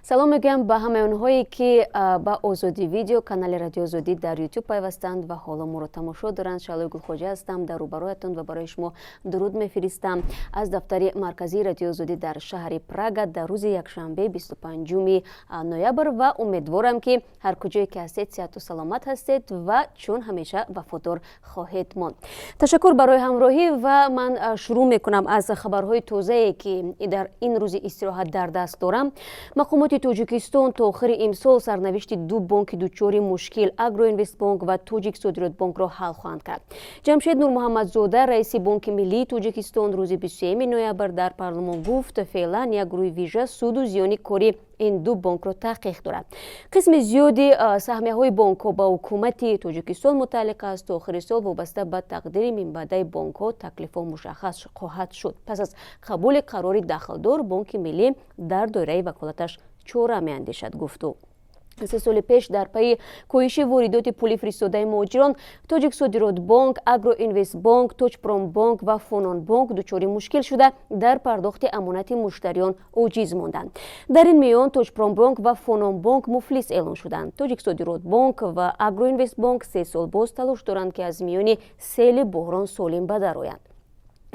салом мегӯям ба ҳамаи онҳое ки ба озодӣ видео канали радиои озодӣ дар ютуб пайвастанд ва ҳоло моро тамошо доранд. Шаълои Гулхоҷа ҳастам, дар рӯбароятон ва барои шумо дуруд мефиристам аз дафтари марказии радиои озодӣ дар шаҳри Прага дар рӯзи якшанбе 25 ноябр ва умедворам ки ҳар куҷое ки ҳастед сеҳату саломат ҳастед ва чун ҳамеша вафодор хоҳед монд. Ташаккур барои ҳамроҳӣ ва ман шурӯъ мекунам аз хабарҳои тозае ки дар ин рӯзи истироҳат дар даст дорам. Мақомоти Тоҷикистон то охири имсол сарнавишти ду бонки дучори мушкил Агроинвестбонк ва Тоҷик Содиротбонкро ҳал хоҳанд кард. Ҷамшед Нурмуҳаммадзода, раиси Бонки Миллии Тоҷикистон рӯзи 23 ноябр дар парлумон гуфт феълан як гурӯҳи вижа суду зиёни кори ин ду бонкро таҳқиқ дорад. Қисми зиёди саҳмияҳои бонкҳо ба ҳукумати Тоҷикистон мутааллиқ аст. То охири сол вобаста ба тақдири минбаъдаи бонкҳо таклифҳо мушаххас хоҳад шуд. Пас аз қабули қарори дахлдор, Бонки Миллӣ дар доираи ваколаташ чора меандешад, гуфту. 3 соли пеш дар пайи коҳиши воридоти пули фиристодаи муҳоҷирон Тоҷик Содиротбонк, Агроинвестбонк, Тоҷпромбонк ва Фононбонк дучори мушкил шуда дар пардохти амонати муштариён оҷиз монданд. Дар ин миён Тоҷпромбонк ва Фононбонк муфлис эълон шуданд. Тоҷик Содиротбонк ва Агроинвестбонк 3 сол боз талош доранд ки аз миёни сели буҳрон солим ба дар оянд.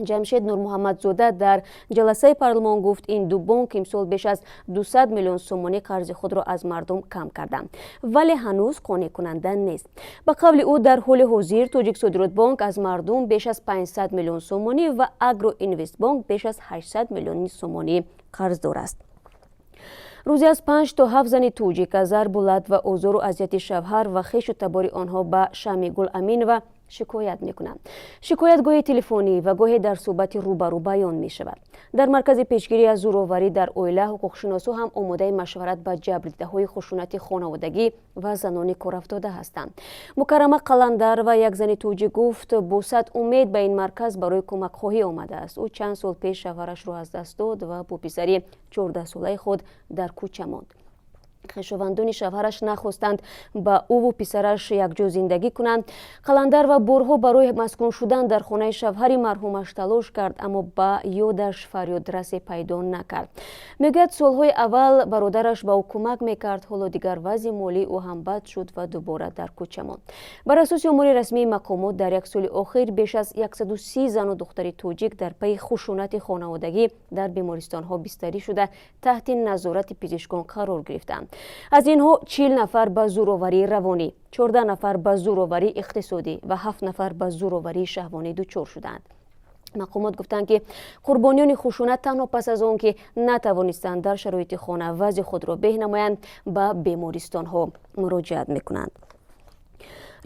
Ҷамшед Нурмуҳаммадзода дар ҷаласаи парлумон гуфт ин ду бонк имсол беш аз 200 миллион сомонӣ қарзи худро аз мардум кам карданд, вале ҳанӯз қонеъкунанда нест. Ба қавли ӯ дар ҳоли ҳозир Тоҷик Содиротбонк аз мардум беш аз 500 миллион сомонӣ ва Агроинвестбонк беш аз 800 миллиони сомонӣ қарздор аст. рӯзе аз 5 то 7 зани тоҷик аз зарбу лад ва озору азияти шавҳар ва хешу табори онҳо ба Шамигул Аминова шикоят мекунанд. Шикоят гоҳе телефонӣ ва гоҳе дар суҳбати рӯбарӯ баён мешавад. Дар маркази пешгирӣ аз зӯроварӣ дар оила ҳуқуқшиносо ҳам омодаи машварат ба ҷабрдидаҳои хушунати хонаводагӣ ва занони корафтода ҳастанд. Мукаррама Қаландар ва як зани тоҷик гуфт бо сад умед ба ин марказ барои кӯмакхоҳӣ омадааст. ӯ чанд сол пеш шавҳарашро аз даст дод ва бо писари 14-солаи худ дар кӯча монд. хешовандони шавҳараш нахостанд ба ӯву писараш якҷо зиндагӣ кунанд. Қаландар ва борҳо барои маскун шудан дар хонаи шавҳари марҳумаш талош кард, аммо ба ёдаш фарёдрасе пайдо накард. мегӯяд солҳои аввал бародараш ба ӯ кӯмак мекард, ҳоло дигар вазъи молии ӯ ҳам бад шуд ва дубора дар кӯча монд. Бар асоси омори расмии мақомот дар як соли охир беш аз 130 зану духтари тоҷик дар пайи хушунати хонаводагӣ дар бемористонҳо бистарӣ шуда таҳти назорати пизишкон қарор гирифтанд. аз инҳо 40 нафар ба зӯроварии равонӣ, 14 нафар ба зӯроварии иқтисодӣ ва 7 нафар ба зӯроварии шаҳвонӣ дучор шуданд. мақомот гуфтанд ки қурбониёни хушунат танҳо пас аз он ки натавонистанд дар шароити хона вазъи худро беҳ намоянд ба бемористонҳо муроҷиат мекунанд.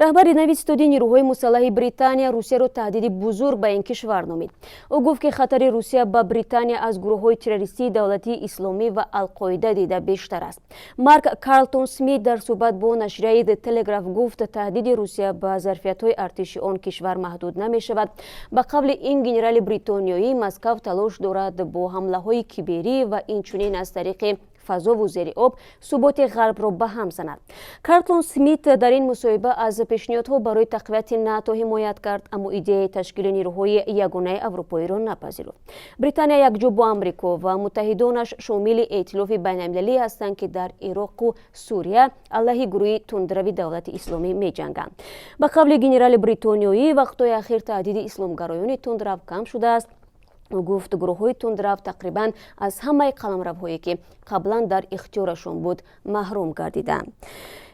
раҳбари нави истодии нирӯҳои мусаллаҳи Британия Русияро таҳдиди бузург ба ин кишвар номид. ӯ гуфт ки хатари Русия ба Британия аз гурӯҳҳои террористии давлатии исломӣ ва Алқоида дида бештар аст. Марк Карлтон Смит дар суҳбат бо нашрияи The Telegraph гуфт таҳдиди Русия ба зарфиятҳои артиши он кишвар маҳдуд намешавад. Ба қавли ин генерали бритониёӣ Москав талош дорад бо ҳамлаҳои киберӣ ва инчунин аз тариқи фазову зери об суботи ғарбро ба ҳам занад. Картлон Смит дар ин мусоҳиба аз пешниҳодҳо барои тақвияти НАТО ҳимоят кард, аммо идеяи ташкили нирӯҳои ягонаи аврупоиро напазируфт. Британия якҷо бо Амрико ва муттаҳидонаш шомили эътилофи байналмилалӣ ҳастанд, ки дар Ироқу Сурия алайҳи гурӯҳи тундрави давлати исломӣ меҷанганд. Ба қавли генерали бритониёӣ вақтҳои ахир таҳдиди исломгароёни тундрав кам шудааст. ӯ гуфт гурӯҳҳои тундрав тақрибан аз ҳамаи қаламравҳое ки қаблан дар ихтиёрашон буд маҳрум гардиданд.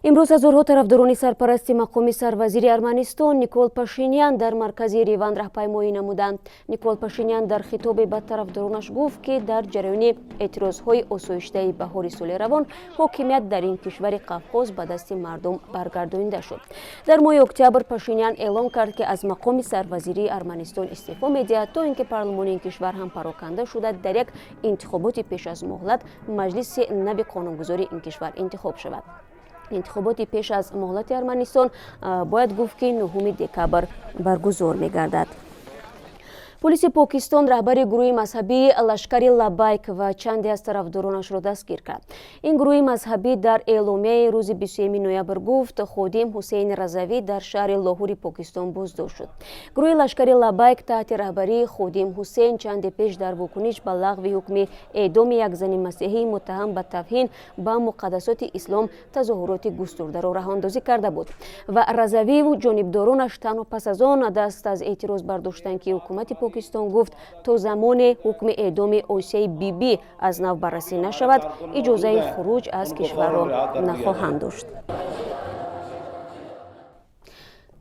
имрӯз ҳазорҳо тарафдорони сарпарасти мақоми сарвазири Арманистон Никол Пашинян дар маркази Ереван раҳпаймоӣ намуданд. Никол Пашинян дар хитобе ба тарафдоронаш гуфт, ки дар ҷараёни эътирозҳои осоиштаи баҳори соли равон ҳокимият дар ин кишвари Қавқоз ба дасти мардум баргардонида шуд. дар моҳи октябр Пашинян эълон кард, ки аз мақоми сарвазирии Арманистон истеъфо медиҳад, то ин ки парлумони ин кишвар ҳам пароканда шуда дар як интихоботи пеш аз моҳлат маҷлиси нави қонунгузори ин кишвар интихоб шавад. интихоботи пеш аз моҳлати Арманистон бояд гуфт, ки 9 декабр баргузор мегардад. پلیس پاکستان رهبر گروه مذهبی لشکر لبیک و چندی از طرفدارانش را دستگیر کرد. این گروه مذهبی در اعلامیه روز 21 نوامبر گفت خادم حسین رضوی در شهر لاهور پاکستان بازداشت شد. گروه لشکر لبیک تحت رهبری خادم حسین چند پیش در واکنش به لغو حکم اعدام یک زن مسیحی متهم به توهین به مقدسات اسلام تظاهرات گسترده را راهاندازی کرده بود و رضوی و جانبدارانش تنها پس از آن دست از اعتراض برداشتند که حکومت پاکستان گفت تا زمان حکم اعدام آسیه بیبی از نو بررسی نشود اجازه خروج از کشور را نخواهند داشت.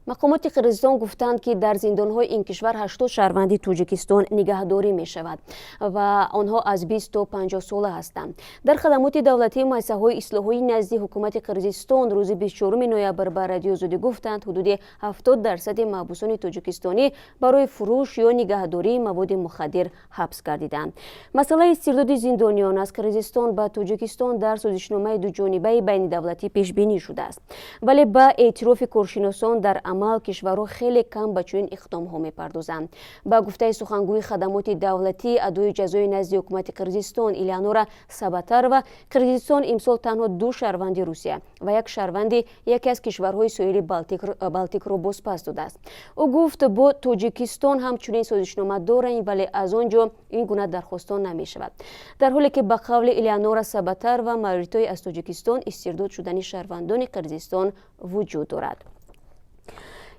مقامات قرقیزستان گفتند که در زندان‌های این کشور 80 شهروند تاجیکستان نگهداری می شود و آنها از 20 تا 50 ساله هستند. در خدمات دولتی مؤسسه‌های اصلاحی نزد حکومت قرقیزستان روز 24 نوامبر به رادیو آزادی گفتند حدود 70% محبوسان تاجیکستانی برای فروش یا نگهداری مواد مخدر حبس گردیدند. مسئله استرداد زندانیان از قرقیزستان به تاجیکستان در سازشنامه دوجانبه بین دولتی پیش بینی شده است، ولی با اعتراف کارشناسان در عمل کشورها خیلی کم به چنین اقدام‌ها می‌پردازند. با گفته سخنگوی خدمات دولتی ادای جزای نزد حکومت قرقیزستان الیانورا ساباتر و قرقیزستان امسال تنها 2 شهروند روسیه و 1 شهروند یکی از کشورهای ساحلی بالتیک را بازپس داده است. او گفت با تاجیکستان همچنین سازشنامه دارند ولی از آنجا این گونه درخواستان نمی‌شود. در حالی که به قول الیانورا ساباتر و ماریتای از تاجیکستان استرداد شدن شهروندان قرقیزستان وجود دارد.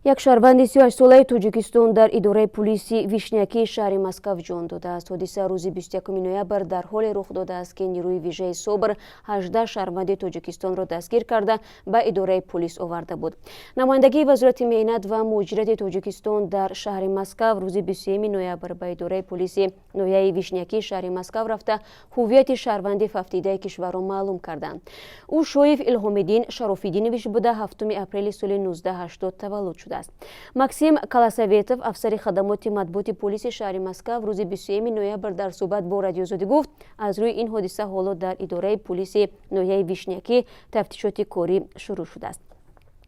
یک شهروند 38 ساله تاجیکستان در اداره پلیس ویشنیاکی شهر مسکو جان داده است. حادثه روز 21 نوامبر در حال رخ داده است که نیروی ویژه صبر 18 شهروند تاجیکستان را دستگیر کرده به اداره پلیس آورده بود. نمایندگی وزارت مهنت و مهاجرت تاجیکستان در شهر مسکو روز 21 نوامبر به اداره پلیس نویه ویشنیاکی شهر مسکو رفته هویت شهروند ففتیده کشور را معلوم کردند. او شایف الهام‌الدین شراف‌الدینویچ بوده 7 اپریل سال 1980 تولد شد است. ماکسیم کالاساویتوف افسر خدمات مطبوعات پلیس شهر مسکو روز 21 نوامبر در صحبت با رادیو آزادی گفت از روی این حادثه حالا در اداره پلیس نویه ویشنیاکی تفتیشات کاری شروع شده است.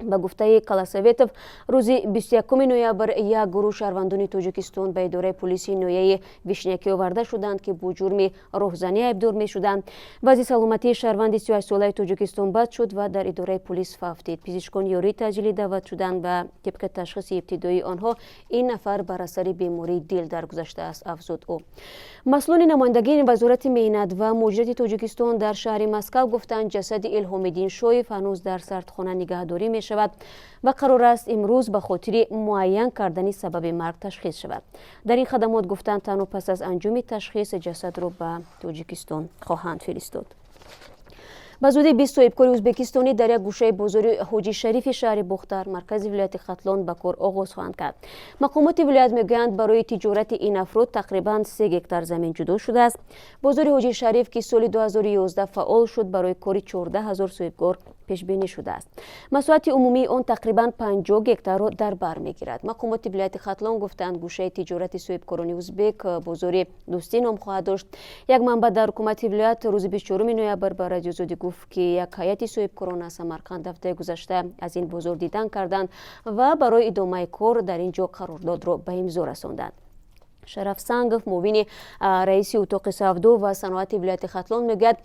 با گفته کالاساویتوف روز 21 نوامبر یک گروه شهروندان تاجیکستان به اداره پلیس نویه ویشنیاکی آورده شدند که با جرم راهزنی ایبدار می شدند. وضع سلامتی شهروند 38 ساله تاجیکستان بد شد و در اداره پلیس فافتید. پزشکان یاری تجلی دعوت شدند و طبق تشخیص ابتدایی آنها این نفر بر اثر بیماری دل درگذشته است افزود او. مسئولان نمایندگی وزارت مهنت و مهاجرت تاجیکستان در شهر مسکو گفتند جسد الهام‌الدین شایف هنوز در سردخانه نگهداری می شود و قرار است امروز به خاطر معین کردن سبب مرگ تشخیص شود. در این خدمات گفتند تنها پس از انجام تشخیص جسد را به تاجیکستان خواهند فرستاد. به زودی 20 صاحبکار ازبکستانی در یک گوشه بازار حاجی شریف شهر بختر مرکز ولایت ختلان به کار آغاز خواهند کرد. مقامات ولایت میگویند برای تجارت این افراد تقریبا 3 هکتار زمین جدا شده است. بازار حاجی شریف که سال 2011 فعال شد برای کار 14000 صاحبکار پیش بینی شده است. مساحت عمومی آن تقریبا 50 هکتار را در بر میگیرد. مقامات ولایت ختلان گفتند گوشه تجارت صاحبکاران ازبک بازار دوستی نام خواهد داشت. یک منبع در حکومت ولایت روز 24 نوامبر به رادیو آزادی گفت که یک هیئت صاحبکاران از سمرقند هفته گذشته از این بازار دیدن کردند و برای ادامه کار در اینجا قرارداد را به امضا رساندند. شرف سنگف معاون رئیس اتاق سودا و صنعت ولایت ختلان میگوید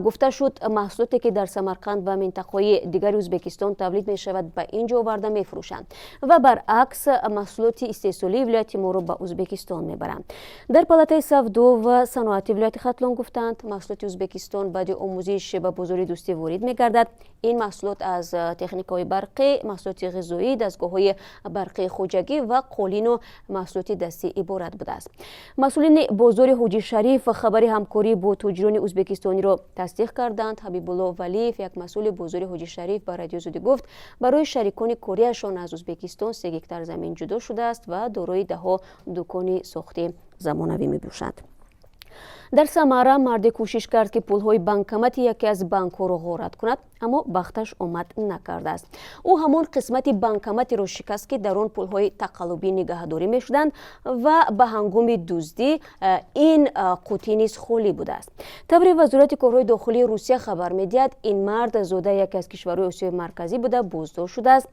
گفته شد محصولاتی که در سمرقند و منطقه‌های دیگر ازبکستان تولید می شود به اینجا آورده می فروشند و برعکس محصولات استحصالی ولایت ما را به ازبکستان میبرند. در پالاتای سودا و صنعت ولایت ختلان گفتند محصولات ازبکستان بعد آموزش به بازار دوستی وارد میگردد. این محصولات از تکنیک‌های برقی، محصولات غذایی، دستگاه‌های برقی خوجگی و قالین و محصولات دستی عبارت بوده است. مسئولین بازار حاجی شریف خبری همکاری با تاجران ازبکستانی را تصدیق کردند. حبیب الله ولیف یک مسئول بازار حاجی شریف به رادیو آزادی گفت برای شریکان کاریشان از ازبکستان 3 هکتار زمین جدا شده است و دارای ده‌ها دکان ساخت زمانوی می‌باشد. در سمارا مرد کوشش کرد که پول‌های بانکمت یکی از بانک‌ها را غارت کند، аммо бахташ омад накардааст. ӯ ҳамон қисмати банкоматиро шикаст ки дар он пулҳои тақаллубӣ нигаҳдорӣ мешуданд ва ба ҳангоми дуздӣ ин қуттӣ низ холӣ будааст. табри вазорати корҳои дохилии Русия хабар медиҳад, ин мард зода яке аз кишварҳои Осиёи марказӣ буда боздошт шудааст.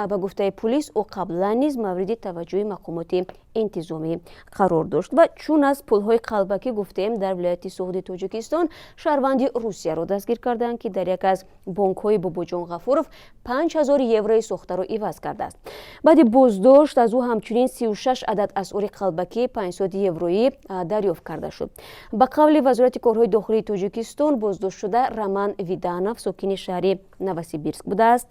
Ба гуфтаи пулис ӯ қаблан низ мавриди таваҷҷӯҳи мақомоти интизомӣ қарор дошт ва чун аз пулҳои қалбакӣ гуфтаем дар вилояти суғди Тоҷикистон шаҳрванди Русияро дастгир карданд, ки дар як аз бонкҳои Бобоҷон Ғафуров 5000 еврои сохтаро иваз кардааст. Баъди боздошт аз ӯ ҳамчунин 36 адад асъори қалбакӣ 500 евроӣ дарёфт карда шуд. Ба қавли вазорати корҳои дохилии Тоҷикистон, боздоштшуда Роман Виданов сокини шаҳри Новосибирск будааст.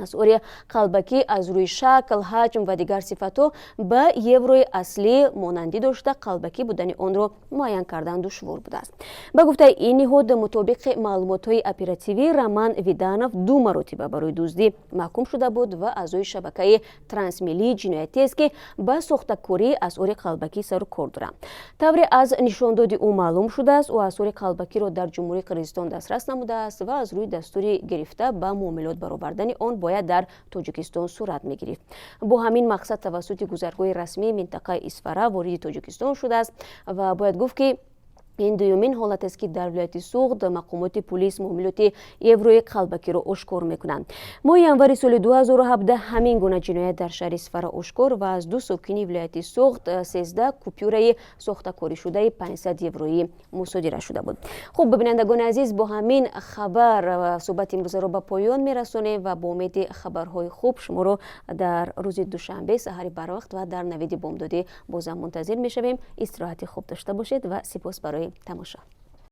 асъори қалбакӣ аз рӯи шакл, ҳаҷм ва дигар сифатҳо ба еврои аслӣ монандӣ дошта, қалбакӣ будани онро муайян кардан душвор будааст. Ба гуфтаи ин ниҳод, мутобиқи маълумотҳои оперативӣ, Роман Виданов 2 маротиба барои дуздӣ маҳкум шуда буд ва аъзои шабакаи трансмиллии ҷиноятиест, ки ба сохтакории асъори қалбакӣ сару кор доранд. Тавре аз нишондоди ӯ маълум шудааст, ӯ асъори қалбакиро дар Ҷумҳурии Қирғизистон дастрас намудааст ва аз рӯи дастури гирифта ба муомилот баровардани он бояд дар Тоҷикистон сурат мегирифт. Бо ҳамин мақсад тавассути гузаргоҳи расмии минтақаи Исфара вориди Тоҷикистон шудааст ва бояд гуфт, ки ин дуюмин ҳолат аст, ки дар вилояти суғд мақомоти пулис муомилоти еврои қалбакиро ошкор мекунанд. Моҳи январи соли 2017 ҳамин гуна ҷиноят дар шаҳри Исфара ошкор ва аз 2 сокини вилояти суғд 13 купюраи сохтакоришудаи 500 евроӣ мусодира шуда буд. хуб, бибинандагони азиз, бо ҳамин хабар суҳбати имрӯзаро ба поён мерасонем ва бо умеди хабарҳои хуб шуморо дар рӯзи душанбе саҳари барвақт ва дар навиди бомдодӣ бозам мунтазир мешавем. истироҳати хуб дошта бошед ва сипос барои тамошо.